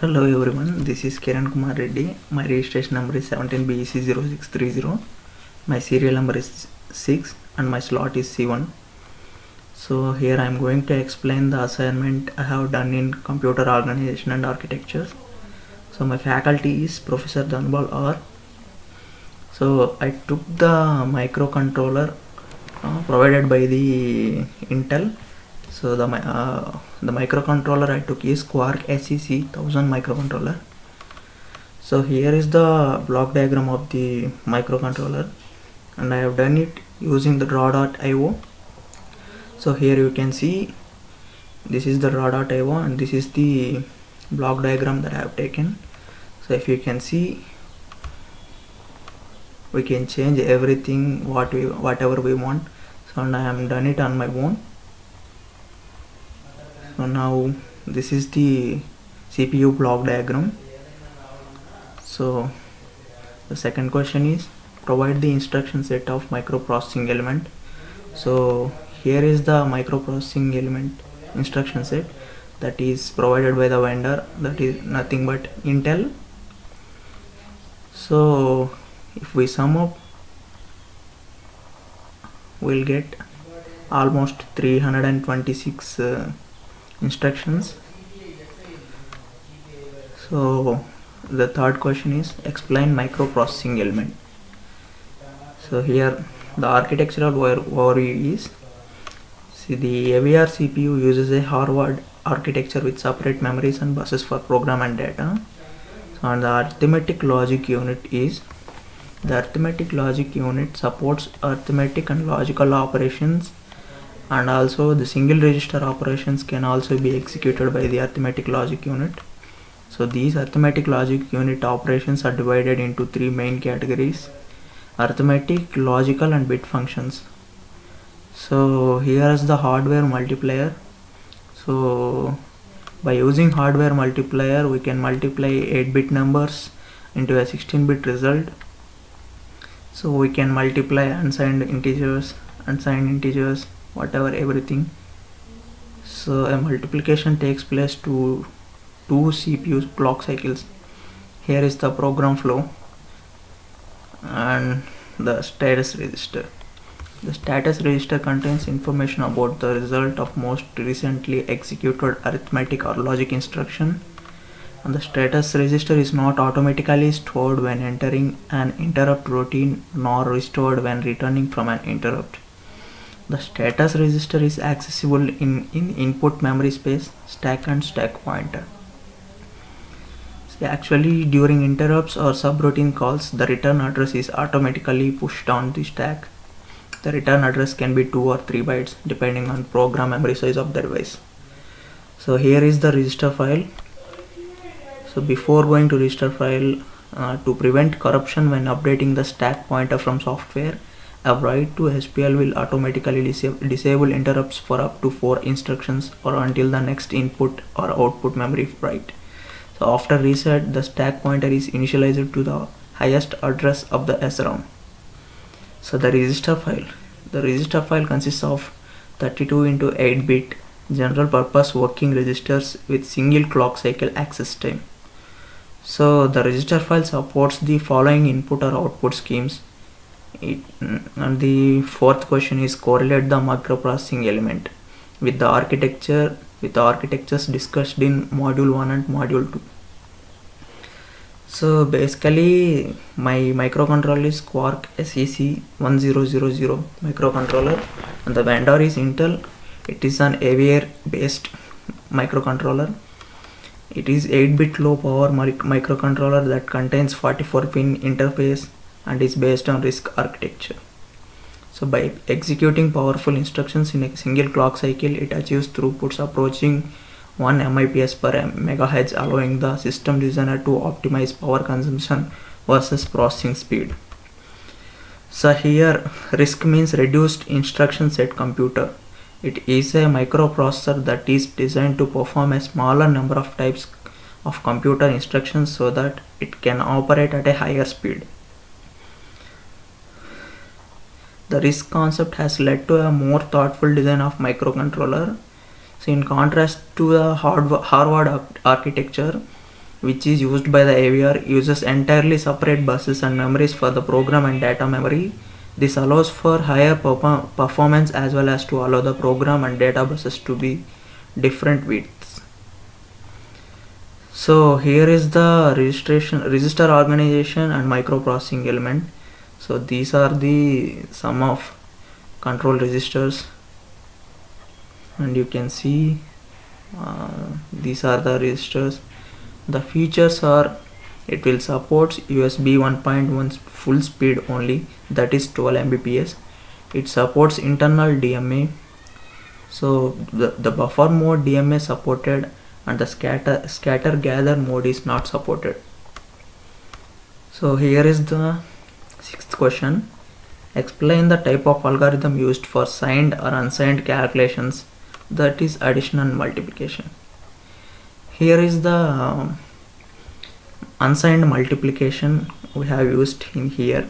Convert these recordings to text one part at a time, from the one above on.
Hello everyone, this is Kiran Kumar Reddy. My registration number is 17BEC0630. My serial number is 6 and my slot is C1. So here I am going to explain the assignment I have done in computer organization and architecture. So my faculty is Professor Dhanbal R. So I took the microcontroller provided by the Intel. So the microcontroller I took is Quark SEC 1000 microcontroller. So here is the block diagram of the microcontroller, and I have done it using the raw.io. So here you can see this is the raw.io and this is the block diagram that I have taken. So if you can see, we can change everything whatever we want. So and I have done it on my own. So now this is the CPU block diagram. So the second question is provide the instruction set of microprocessing element. So here is the microprocessing element instruction set that is provided by the vendor, that is nothing but Intel. So if we sum up, we'll get almost 326 instructions. So the third question is explain microprocessing element. So here the architectural overview is, see, the AVR CPU uses a Harvard architecture with separate memories and buses for program and data. So, and the arithmetic logic unit is, the arithmetic logic unit supports arithmetic and logical operations, and also the single register operations can also be executed by the arithmetic logic unit. So these arithmetic logic unit operations are divided into three main categories: arithmetic, logical and bit functions. So here is the hardware multiplier. So by using hardware multiplier, we can multiply 8-bit numbers into a 16-bit result. So we can multiply unsigned integers, whatever, everything. So a multiplication takes place to 2 CPU clock cycles. Here is the program flow and the status register. The status register contains information about the result of most recently executed arithmetic or logic instruction, and the status register is not automatically stored when entering an interrupt routine nor restored when returning from an interrupt. The status register is accessible in input memory space, stack and stack pointer. So actually during interrupts or subroutine calls, the return address is automatically pushed on the stack. The return address can be 2 or 3 bytes depending on program memory size of the device. So here is the register file. So before going to register file, to prevent corruption when updating the stack pointer from software, a write to SPL will automatically disable interrupts for up to 4 instructions or until the next input or output memory write. So after reset, the stack pointer is initialized to the highest address of the SRAM. So the register file consists of 32 into 8-bit general purpose working registers with single clock cycle access time. So the register file supports the following input or output schemes. And the fourth question is correlate the microprocessing element with the architectures discussed in module 1 and module 2. So basically my microcontroller is Quark SEC 1000 microcontroller and the vendor is Intel. It is an AVR based microcontroller. It is 8-bit low power microcontroller that contains 44-pin interface and is based on RISC architecture. So by executing powerful instructions in a single clock cycle, it achieves throughputs approaching 1 MIPS per megahertz, allowing the system designer to optimize power consumption versus processing speed. So here RISC means reduced instruction set computer. It is a microprocessor that is designed to perform a smaller number of types of computer instructions so that it can operate at a higher speed. The RISC concept has led to a more thoughtful design of microcontroller. So in contrast to the Harvard architecture, which is used by the AVR, uses entirely separate buses and memories for the program and data memory. This allows for higher performance as well as to allow the program and data buses to be different widths. So here is the register organization and microprocessing element. So these are the sum of control registers, and you can see these are the registers. The features are, it will support USB 1.1 full speed only, that is 12 Mbps. It supports internal DMA. So the buffer mode DMA supported, and the scatter gather mode is not supported. So here is the sixth question. Explain the type of algorithm used for signed or unsigned calculations, that is addition and multiplication. Here is the unsigned multiplication we have used in here.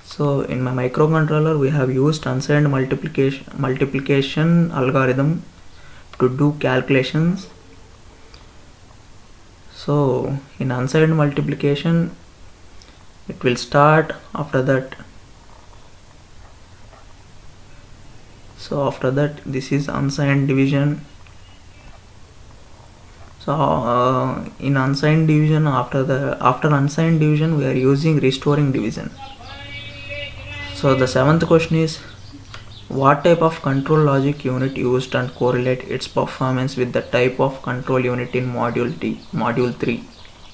So in my microcontroller we have used unsigned multiplication algorithm to do calculations. So in unsigned multiplication it will start, after that this is unsigned division. So in unsigned division, after unsigned division we are using restoring division. So the seventh question is, what type of control logic unit used and correlate its performance with the type of control unit in module 3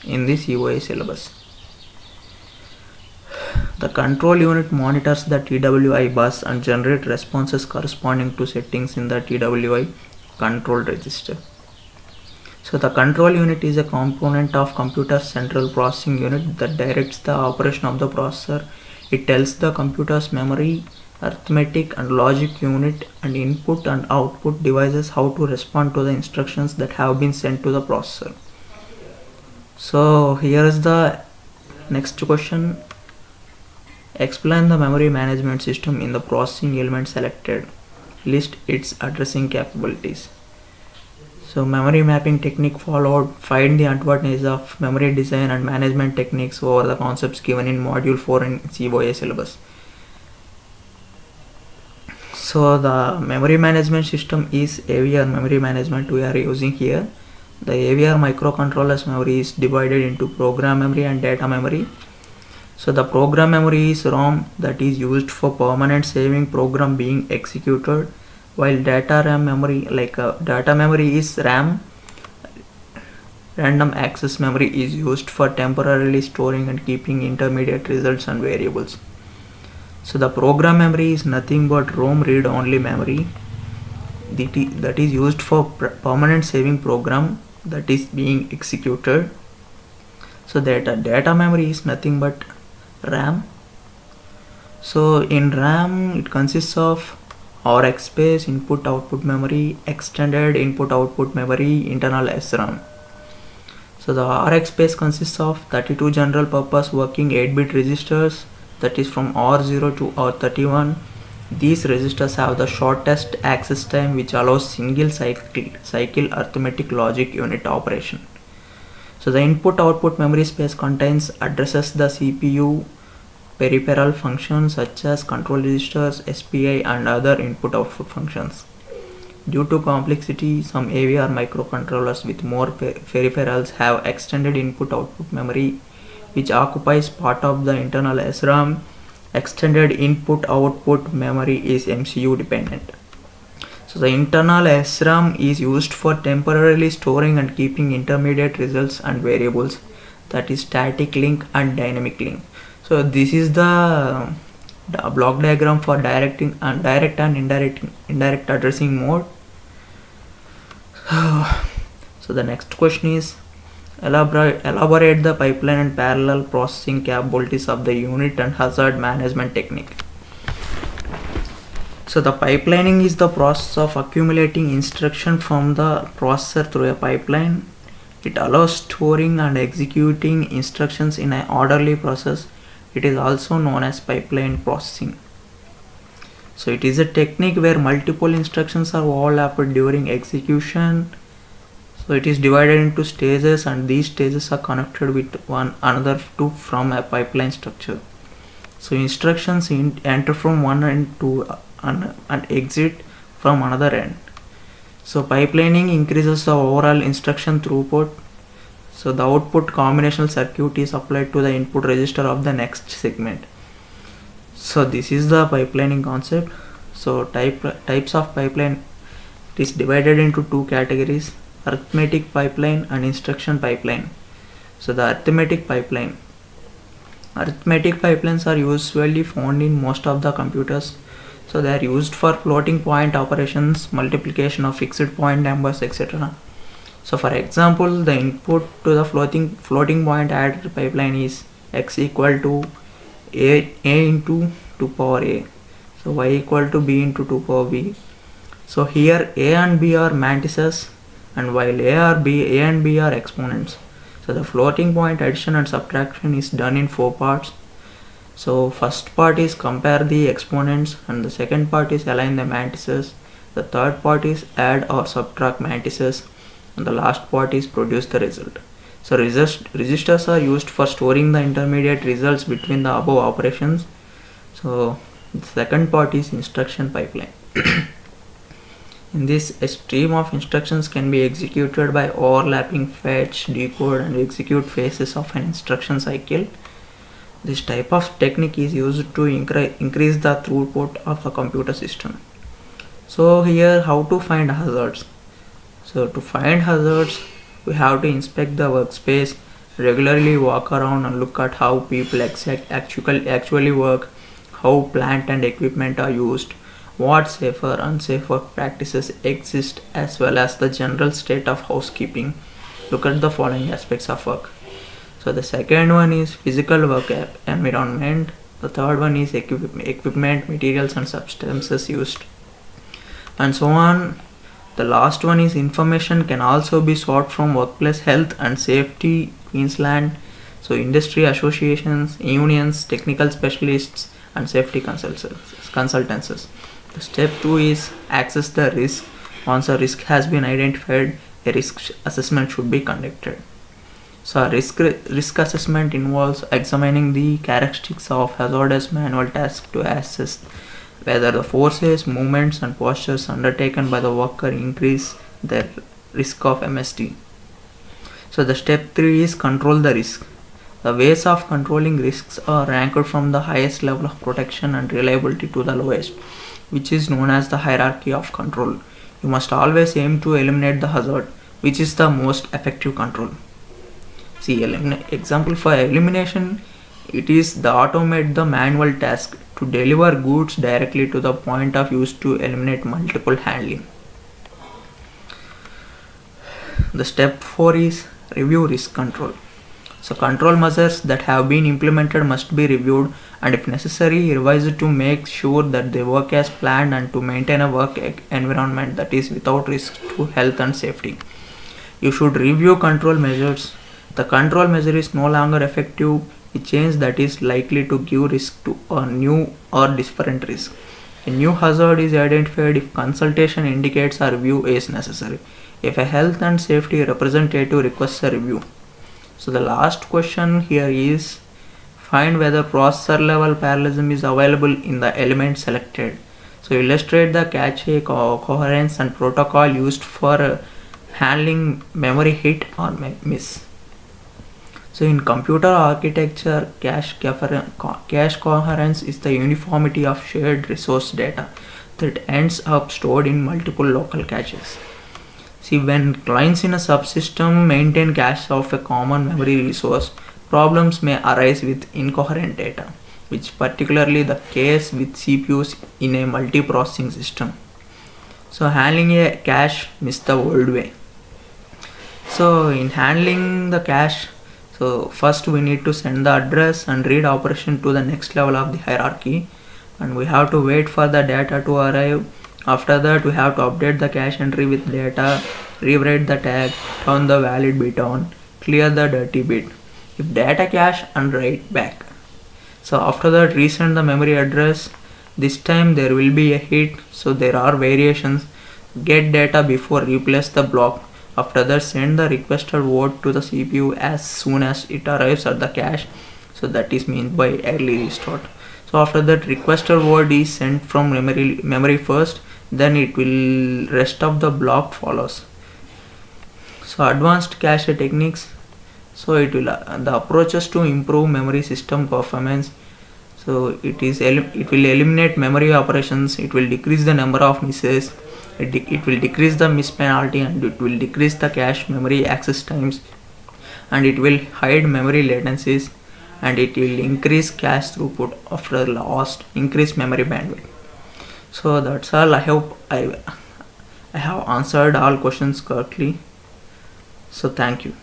in the COA syllabus. The control unit monitors the TWI bus and generate responses corresponding to settings in the TWI control register. So the control unit is a component of computer's central processing unit that directs the operation of the processor. It tells the computer's memory, arithmetic and logic unit and input and output devices how to respond to the instructions that have been sent to the processor. So here is the next question. Explain the memory management system in the processing element selected. List its addressing capabilities. So memory mapping technique followed. Find the advantage of memory design and management techniques over the concepts given in module 4 in COA syllabus. So the memory management system is AVR memory management we are using here. The AVR microcontroller's memory is divided into program memory and data memory. So the program memory is ROM, that is used for permanent saving program being executed, while data memory is RAM, random access memory, is used for temporarily storing and keeping intermediate results and variables. So the program memory is nothing but ROM read only memory that is used for permanent saving program that is being executed. So data memory is nothing but RAM. So in RAM it consists of RX space, input output memory, extended input output memory, internal SRAM. So the RX space consists of 32 general purpose working 8-bit registers, that is from R0 to R31. These registers have the shortest access time, which allows single cycle arithmetic logic unit operation. So the input output memory space contains addresses the CPU peripheral functions such as control registers, SPI and other input output functions. Due to complexity, some AVR microcontrollers with more peripherals have extended input output memory, which occupies part of the internal SRAM. Extended input output memory is MCU dependent. So the internal SRAM is used for temporarily storing and keeping intermediate results and variables, that is static link and dynamic link. So this is the block diagram for direct and indirect addressing mode. So the next question is, elaborate the pipeline and parallel processing capabilities of the unit and hazard management technique. So the pipelining is the process of accumulating instruction from the processor through a pipeline. It allows storing and executing instructions in an orderly process. It is also known as pipeline processing. So it is a technique where multiple instructions are overlapped during execution. So it is divided into stages, and these stages are connected with one another to from a pipeline structure. So instructions enter from one end to and exit from another end. So pipelining increases the overall instruction throughput. So the output combinational circuit is applied to the input register of the next segment. So this is the pipelining concept. So types of pipeline, it is divided into two categories: arithmetic pipeline and instruction pipeline. So the arithmetic pipelines are usually found in most of the computers. So they are used for floating point operations, multiplication of fixed point numbers, etc. So for example, the input to the floating point added pipeline is x equal to a into 2 power a. So y equal to b into 2 power b. So here a and b are matrices, and while a and b are exponents. So the floating point addition and subtraction is done in 4 parts. So first part is compare the exponents, and the second part is align the matrices. The third part is add or subtract matrices, and the last part is produce the result. So registers are used for storing the intermediate results between the above operations. So the second part is instruction pipeline. In this, a stream of instructions can be executed by overlapping fetch, decode, and execute phases of an instruction cycle. This type of technique is used to increase the throughput of a computer system. So here, how to find hazards? So to find hazards, we have to inspect the workspace, regularly walk around and look at how people actually work, how plant and equipment are used, what safer, unsafer practices exist, as well as the general state of housekeeping. Look at the following aspects of work. So the second one is physical work environment. The third one is equipment, materials and substances used, and so on. The last one is information can also be sought from Workplace Health and Safety Queensland, so industry associations, unions, technical specialists and safety consultancies. The step 2 is access the risk. Once a risk has been identified, a risk assessment should be conducted. So a risk assessment involves examining the characteristics of hazardous manual tasks to assess whether the forces, movements and postures undertaken by the worker increase the risk of MST. So the step 3 is control the risk. The ways of controlling risks are ranked from the highest level of protection and reliability to the lowest, which is known as the hierarchy of control. You must always aim to eliminate the hazard, which is the most effective control. See, example for elimination, it is the automate the manual task to deliver goods directly to the point of use to eliminate multiple handling. The step 4 is review risk control. So control measures that have been implemented must be reviewed and if necessary revised to make sure that they work as planned and to maintain a work environment that is without risk to health and safety. You should review control measures. The control measure is no longer effective, a change that is likely to give risk to a new or different risk. A new hazard is identified if consultation indicates a review is necessary, if a health and safety representative requests a review. So the last question here is find whether processor level parallelism is available in the element selected. So illustrate the cache coherence and protocol used for handling memory hit or miss. So in computer architecture, cache coherence is the uniformity of shared resource data that ends up stored in multiple local caches. See, when clients in a subsystem maintain cache of a common memory resource, problems may arise with incoherent data, which is particularly the case with CPUs in a multiprocessing system. So handling a cache miss the old way. So in handling the cache, so first we need to send the address and read operation to the next level of the hierarchy, and we have to wait for the data to arrive. After that we have to update the cache entry with data, rewrite the tag, turn the valid bit on, clear the dirty bit, if data cache and write back. So after that resend the memory address. This time there will be a hit, so there are variations. Get data before replace the block After that, send the requested word to the CPU as soon as it arrives at the cache. So that is meant by early restart. So after that, requested word is sent from memory first, then it will rest of the block follows. So advanced cache techniques. So it will the approaches to improve memory system performance. So it will eliminate memory operations. It will decrease the number of misses. It will decrease the miss penalty, and it will decrease the cache memory access times, and it will hide memory latencies, and it will increase cache throughput after lost increase memory bandwidth. So that's all. I hope I have answered all questions correctly. So thank you.